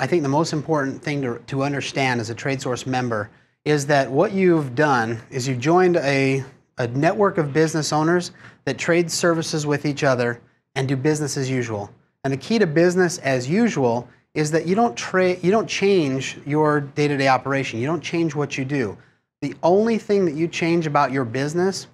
I think the most important thing to understand as a TradeSource member is that what you've done is you've joined a network of business owners that trade services with each other and do business as usual. And the key to business as usual is that you don't change your day-to-day operation. You don't change what you do. The only thing that you change about your business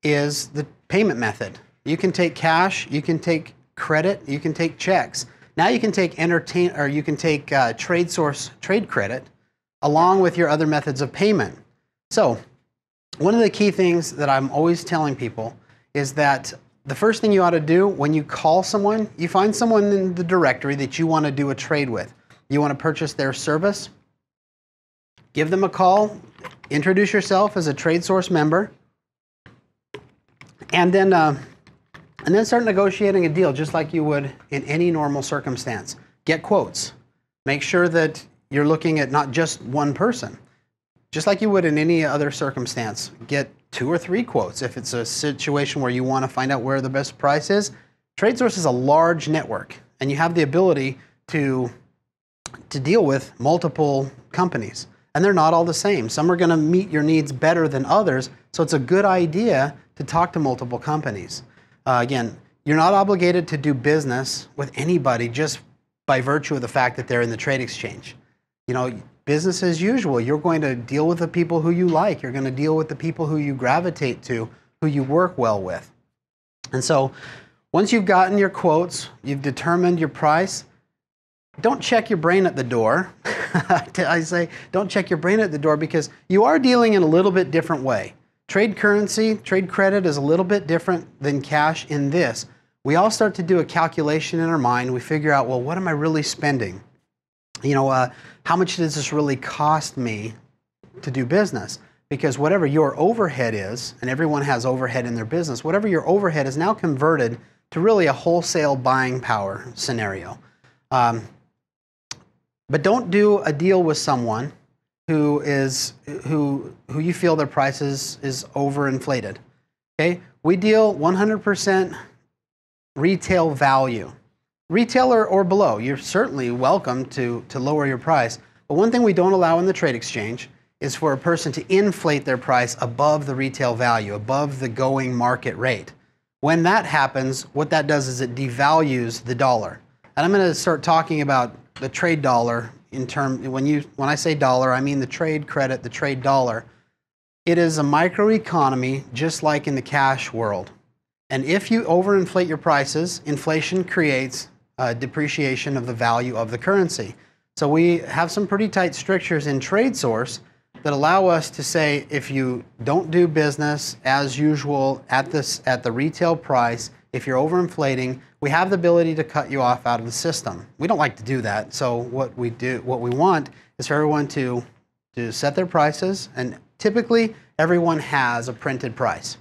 is the payment method. You can take cash, you can take credit, you can take checks. Now you can take TradeSource trade credit along with your other methods of payment. So one of the key things that I'm always telling people is that the first thing you ought to do when you call someone, you find someone in the directory that you want to do a trade with. You want to purchase their service, give them a call, introduce yourself as a TradeSource member, and then start negotiating a deal just like you would in any normal circumstance. Get quotes. Make sure that you're looking at not just one person. Just like you would in any other circumstance, get 2 or 3 quotes. If it's a situation where you want to find out where the best price is, TradeSource is a large network, and you have the ability to deal with multiple companies. And they're not all the same. Some are going to meet your needs better than others, so it's a good idea to talk to multiple companies. Again, you're not obligated to do business with anybody just by virtue of the fact that they're in the trade exchange. You know, business as usual. You're going to deal with the people who you like. You're going to deal with the people who you gravitate to, who you work well with. And so once you've gotten your quotes, you've determined your price, don't check your brain at the door. I say don't check your brain at the door because you are dealing in a little bit different way. Trade currency, trade credit is a little bit different than cash in this. We all start to do a calculation in our mind. We figure out, well, what am I really spending? You know, how much does this really cost me to do business? Because whatever your overhead is, and everyone has overhead in their business, whatever your overhead is now converted to really a wholesale buying power scenario. But don't do a deal with someone who you feel their price is overinflated. Okay, we deal 100% retail value. Retail or below, you're certainly welcome to lower your price. But one thing we don't allow in the trade exchange is for a person to inflate their price above the retail value, above the going market rate. When that happens, what that does is it devalues the dollar. And I'm going to start talking about the trade dollar when I say dollar, I mean the trade credit, the trade dollar. It is a microeconomy just like in the cash world. And if you overinflate your prices, inflation creates depreciation of the value of the currency. So we have some pretty tight strictures in TradeSource that allow us to say if you don't do business as usual at the retail price, if you're overinflating, we have the ability to cut you off out of the system. We don't like to do that. So what we want is for everyone to set their prices, and typically everyone has a printed price.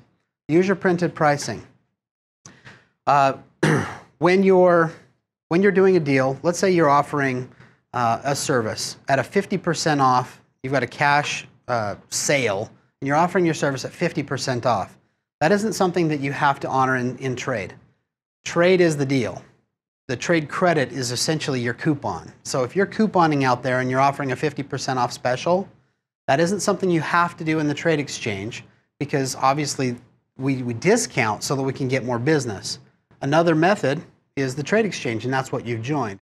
Use your printed pricing. When you're doing a deal, let's say you're offering a service at a 50% off, you've got a cash sale, and you're offering your service at 50% off. That isn't something that you have to honor in trade. Trade is the deal. The trade credit is essentially your coupon. So if you're couponing out there and you're offering a 50% off special, that isn't something you have to do in the trade exchange because obviously we discount so that we can get more business. Another method is the trade exchange, and that's what you've joined.